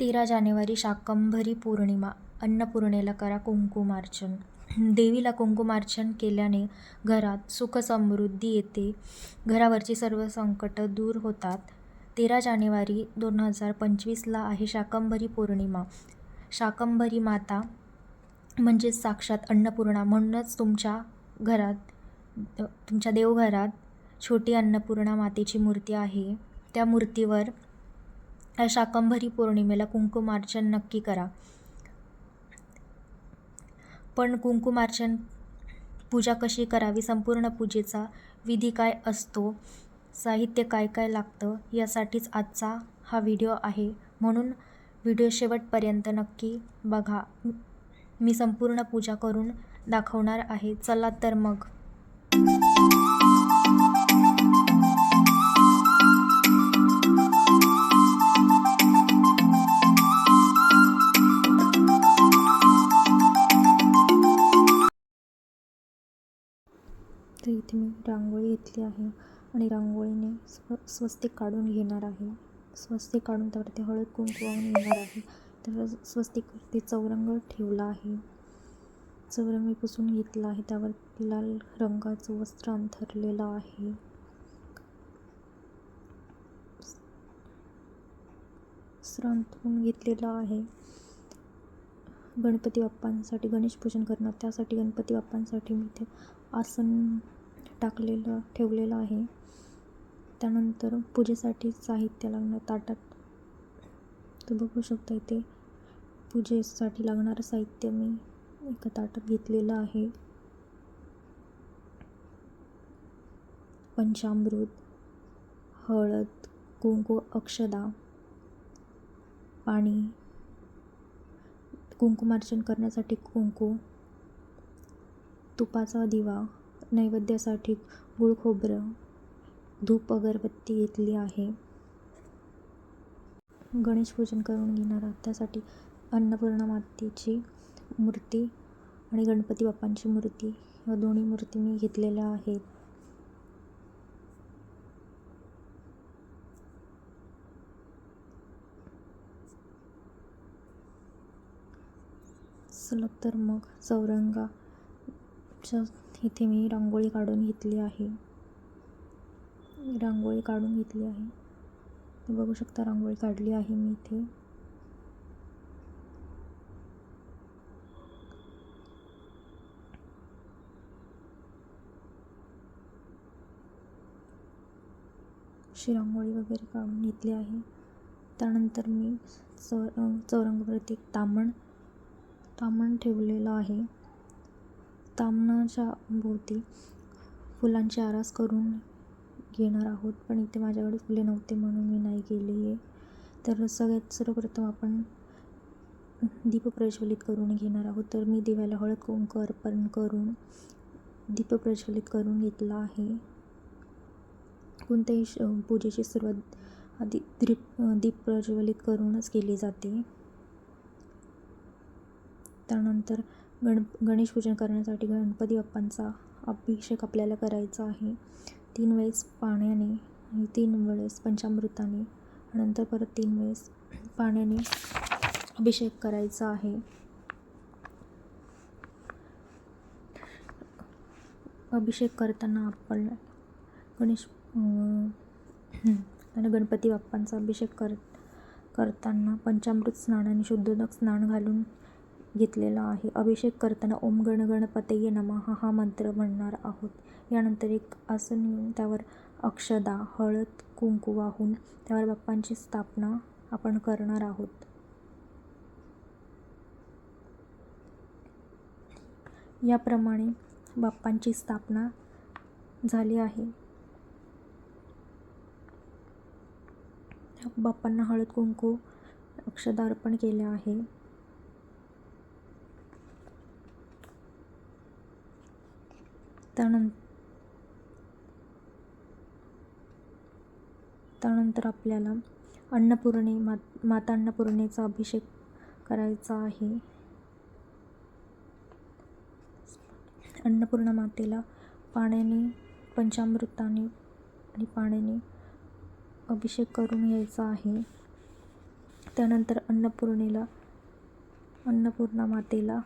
13 जानेवारी शाकंभरी पौर्णिमा. अन्नपूर्णेला करा कुंकुमार्चन. देवीला कुंकुमार्चन केल्याने घरात सुख समृद्धी येते, घरावरची सर्व संकट दूर होतात. 13 जानेवारी 2025ला आहे शाकंभरी पौर्णिमा. शाकंभरी माता म्हणजेच साक्षात अन्नपूर्णा. म्हणूनच तुमच्या देवघरात छोटी अन्नपूर्णा मातेची मूर्ती आहे. त्या मूर्तीवर शाकंभरी पौर्णिमेला कुंकुमार्चन नक्की करा. पण कुंकुमार्चन पूजा कशी करावी, संपूर्ण पूजेचा विधी काय असतो, साहित्य काय काय लागतं, यासाठीच आजचा हा व्हिडिओ आहे. म्हणून व्हिडिओ शेवटपर्यंत नक्की बघा. मी संपूर्ण पूजा करून दाखवणार आहे. चला तर मग. तर इथे मी रांगोळी घेतली आहे आणि रांगोळीने स्वस्तिक काढून घेणार आहे. स्वस्तिक काढून त्यावरती हळद कुंकू वाहून घेणार आहे. तर स्वस्तिकवरती चौरंग ठेवला आहे. चौरंग मी पुसून घेतला आहे. त्यावर लाल रंगाचं वस्त्र अंथरलेलं आहे. वस्त्र अंथरून घेतलेलं आहे. गणपती बाप्पांसाठी गणेश पूजन करणार, त्यासाठी गणपती बाप्पांसाठी मी इथे आसन ठेवलेलं आहे. त्यानंतर पूजेसाठी साहित्य लागणार ताटात तर बघू शकता. इथे पूजेसाठी लागणारं साहित्य मी एका ताटात घेतलेलं आहे. पंचामृत, हळद, कुंकू, अक्षदा, पाणी, कुंकुमार्चन करण्यासाठी कुंकू, तुपाचा दिवा, नैवेद्यासाठी गुळ खोबरं, धूप अगरबत्ती घेतली आहे. गणेश पूजन करून घेणार आहोत, त्यासाठी अन्नपूर्णा मातेची मूर्ती आणि गणपती बाप्पांची मूर्ती या दोन्ही मूर्ती मी घेतलेल्या आहेत. चला तर मग. चौरंगाच्या इथे मी रांगोळी काढून घेतली आहे. बघू शकता रांगोळी काढली आहे मी इथे. अशी रांगोळी वगैरे काढून घेतली आहे. त्यानंतर मी चौरंगावरती एक ताम्हण ठेवलेलं आहे. ताम्हणाच्या भोवती फुलांची आरास करून घेणार आहोत, पण इथे माझ्याकडे फुले नव्हते म्हणून मी नाही केली आहे. तर सर्वप्रथम आपण दीप प्रज्वलित करून घेणार आहोत. तर मी दिव्याला हळद कुंकू अर्पण करून दीप प्रज्वलित करून घेतला आहे. कोणत्याही पूजेची सुरुवात आधी दीप प्रज्वलित करूनच केली जाते. त्यानंतर गणेश पूजन करण्यासाठी गणपती बाप्पांचा अभिषेक आपल्याला करायचा आहे. 3 वेळेस पाण्याने आणि 3 वेळेस पंचामृताने, नंतर परत 3 वेळेस पाण्याने अभिषेक करायचा आहे. अभिषेक करताना आपण गणपती बाप्पांचा अभिषेक करताना पंचामृत स्नान आणि शुद्धोदक स्नान घालून घेतलेला आहे. अभिषेक करताना ओम गण गणपतये नमः हा मंत्र म्हणणार आहोत. यानंतर एक आसन घेऊन त्यावर अक्षदा, हळद कुंकू वाहून त्यावर बाप्पांची स्थापना आपण करणार आहोत. याप्रमाणे बाप्पांची स्थापना झाली आहे. बाप्पांना हळद कुंकू अक्षदा अर्पण केले आहे. त्यानंतर आपल्याला माता अन्नपूर्णेचा अभिषेक करायचा आहे. अन्नपूर्णा मातेला पाण्याने, पंचामृताने आणि पाण्याने अभिषेक करून घ्यायचा आहे. त्यानंतर अन्नपूर्णा मातेला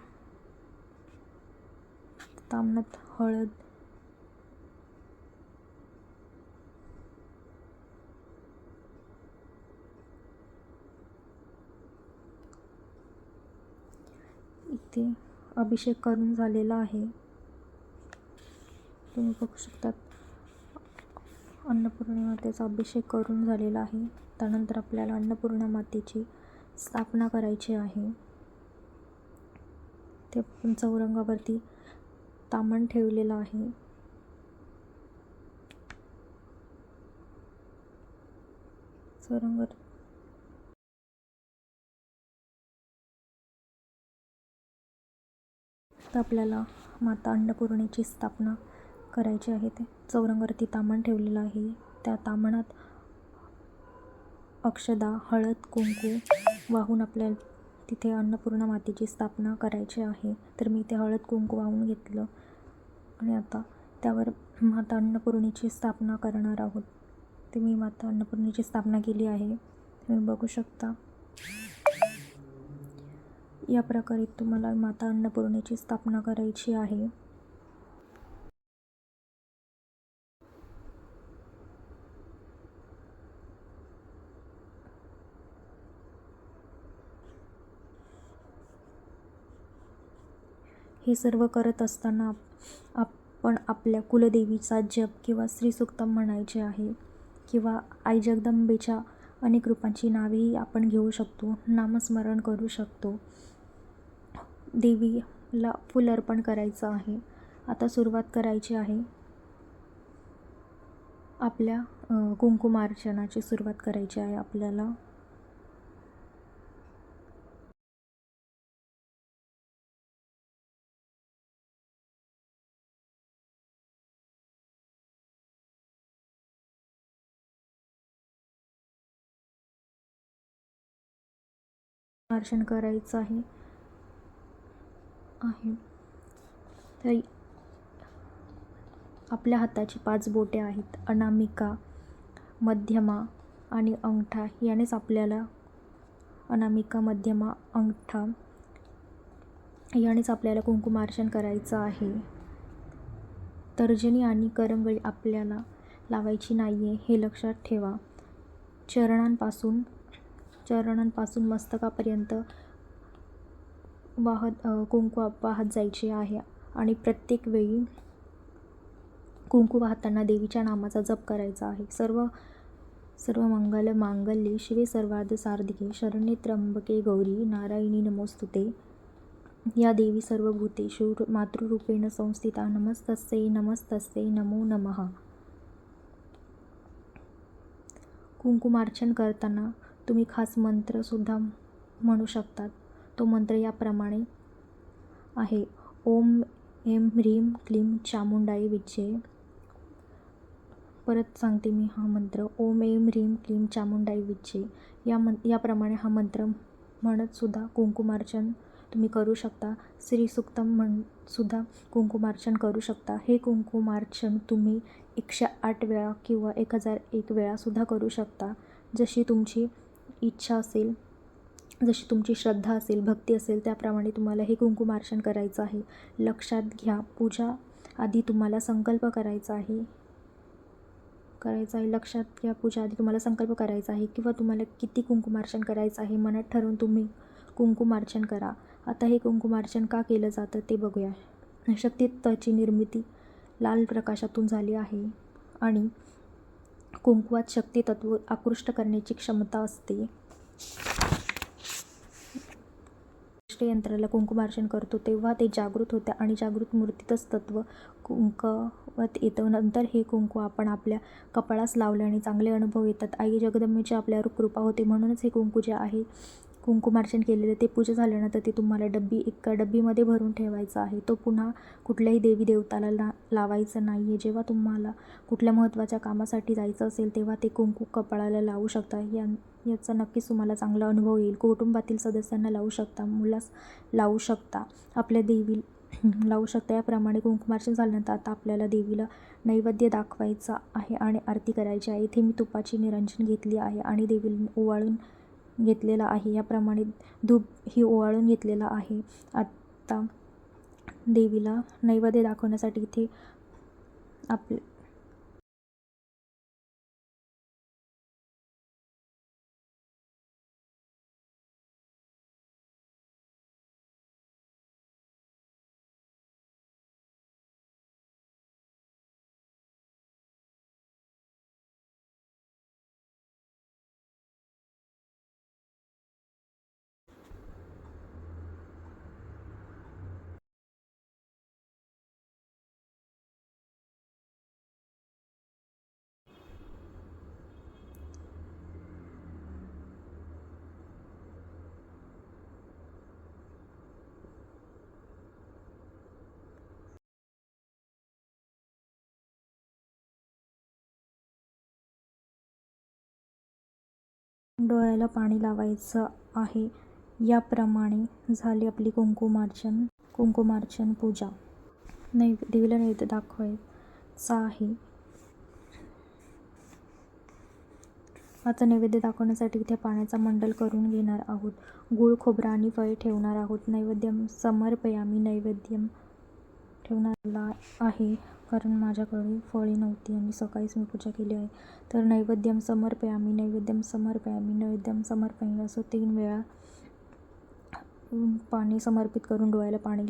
ताम्हणात हळद, इथे अभिषेक करून झालेला आहे. तुम्ही बघू शकतात अन्नपूर्णा मातेचा अभिषेक करून झालेला आहे. त्यानंतर आपल्याला अन्नपूर्णा मातेची स्थापना करायची आहे. ते आपण चौरंगावरती ताम्हण ठेवलेलं आहे. चौरंगावर तर आपल्याला माता अन्नपूर्णेची स्थापना करायची आहे. ते चौरंगावरती ताम्हण ठेवलेलं आहे. त्या ताम्हणात अक्षदा, हळद, कुंकू वाहून आपल्याला तिथे अन्नपूर्णा मातेची स्थापना करायची आहे. तर मी इथे हळद कुंकू वाहून घेतलं आणि आता त्यावर माता अन्नपूर्णेची स्थापना करणार आहोत. ते मी माता अन्नपूर्णेची स्थापना केली आहे. तुम्ही बघू शकता या प्रकारे तुम्हाला माता अन्नपूर्णेची स्थापना करायची आहे. हे सर्व करत असताना आपण आपल्या कुलदेवीचा जप किंवा श्रीसूक्तम म्हणायचे आहे किंवा आई जगदंबेच्या अनेक रूपांची नावेही आपण घेऊ शकतो. नामस्मरण करू शकतो. देवीला फूल अर्पण करायचं आहे. आता सुरुवात करायची आहे. आपल्या कुंकुमार्चनाची सुरुवात करायची आहे आपल्याला. अर्चन करायचं आहे. तर आपल्या हाताची 5 बोटे आहेत. अनामिका, मध्यमा आणि अंगठा यानेच आपल्याला अनामिका, मध्यमा, अंगठा यानेच आपल्याला कुंकुमार्चन करायचं आहे. तर्जनी आणि करंगळी आपल्याला लावायची नाही आहे हे लक्षात ठेवा. चरणांपासून मस्तकापर्यंत कुंकू वाहत जायचे आहे आणि प्रत्येक वेळी कुंकू वाहताना देवीच्या नामाचा जप करायचा आहे. सर्व मंगल मांगल्ये शिवे सर्वार्थ साधिके शरण्ये त्र्यंबके गौरी नारायणी नमोस्तुते. या देवी सर्वभूतेषु मातृरूपेण संस्थिता नमस्तस्यै नमस्तस्यै नमो नमः. कुंकुमार्चन करताना तुम्ही खास मंत्रसुद्धा म्हणू शकतात. तो मंत्र याप्रमाणे आहे. ओम ऐं ह्रीं क्लीं चामुंडाय विच्चे. परत सांगते मी हा मंत्र. ओम ऐं ह्रीं क्लीं चामुंडाय विच्चे. याप्रमाणे हा मंत्र म्हणत सुद्धा कुंकुमार्चन तुम्ही करू शकता. श्रीसूक्तम म्हणूनसुद्धा कुंकुमार्चन करू शकता. हे कुंकुमार्चन तुम्ही 108 वेळा किंवा 1001 वेळासुद्धा करू शकता. जशी तुमची इच्छा असेल, जशी तुमची श्रद्धा असेल, भक्ती असेल त्याप्रमाणे तुम्हाला हे कुंकुमार्चन करायचं आहे. लक्षात घ्या, पूजा आधी तुम्हाला संकल्प करायचा आहे. लक्षात घ्या, पूजा आधी तुम्हाला संकल्प करायचा आहे किंवा तुम्हाला किती कुंकुमार्चन करायचं आहे मनात ठरवून तुम्ही कुंकुमार्चन करा. आता हे कुंकुमार्चन का केलं जातं ते बघूया. शक्तितत्त्वाची निर्मिती लाल प्रकाशातून झाली आहे आणि कुंकवात शक्तितत्त्व आकृष्ट करण्याची क्षमता असते. यंत्राला कुंकुमार्चन करतो तेव्हा ते जागृत होते आणि जागृत मूर्तीतच तत्त्व कुंकवात येतं. नंतर हे कुंकू आपण आपल्या कपाळास लावल्याने चांगले अनुभव येतात. आई जगदंबेची आपल्यावर कृपा होते. म्हणूनच हे कुंकू जे आहे कुंकुमार्चन केलेलं ते पूजा झाल्यानंतर ते तुम्हाला एका डब्बीमध्ये भरून ठेवायचं आहे. तो पुन्हा कुठल्याही देवी देवताला लावायचं नाही आहे. जेव्हा तुम्हाला कुठल्या महत्त्वाच्या कामासाठी जायचं असेल तेव्हा ते कुंकू कपाळाला लावू शकता. याचा नक्कीच तुम्हाला चांगला अनुभव येईल. कुटुंबातील सदस्यांना लावू शकता, मुलास लावू शकता, आपल्या देवीला लावू शकता. याप्रमाणे कुंकुमार्चन झाल्यानंतर आता आपल्याला देवीला नैवेद्य दाखवायचा आहे आणि आरती करायची आहे. इथे मी तुपाची निरंजन घेतली आहे आणि देवीला ओवाळून घेतलेला आहे. याप्रमाणे धूप ही ओवाळून घेतलेला आहे. आता देवीला नैवेद्य दाखवण्यासाठी इथे आपले डोळ्याला पाणी लावायचं आहे. याप्रमाणे झाली आपली कुंकुमार्चन पूजा. देवीला नैवेद्य दाखवायचा आहे. आता नैवेद्य दाखवण्यासाठी इथे पाण्याचा मंडल करून घेणार आहोत. गूळ, खोबरं आणि फळे ठेवणार आहोत. नैवेद्यम समर्पयामी. नैवेद्यम ठेवणारला आहे कारण माझ्याकडे फळे नव्हती आणि सकाळीच मी पूजा केली आहे. तर नैवेद्यम समर्पयामी, नैवेद्यम समर्पयामी, नैवेद्यम समर्पयामी असं 3 वेळा पाणी समर्पित करून डोळ्याला पाणी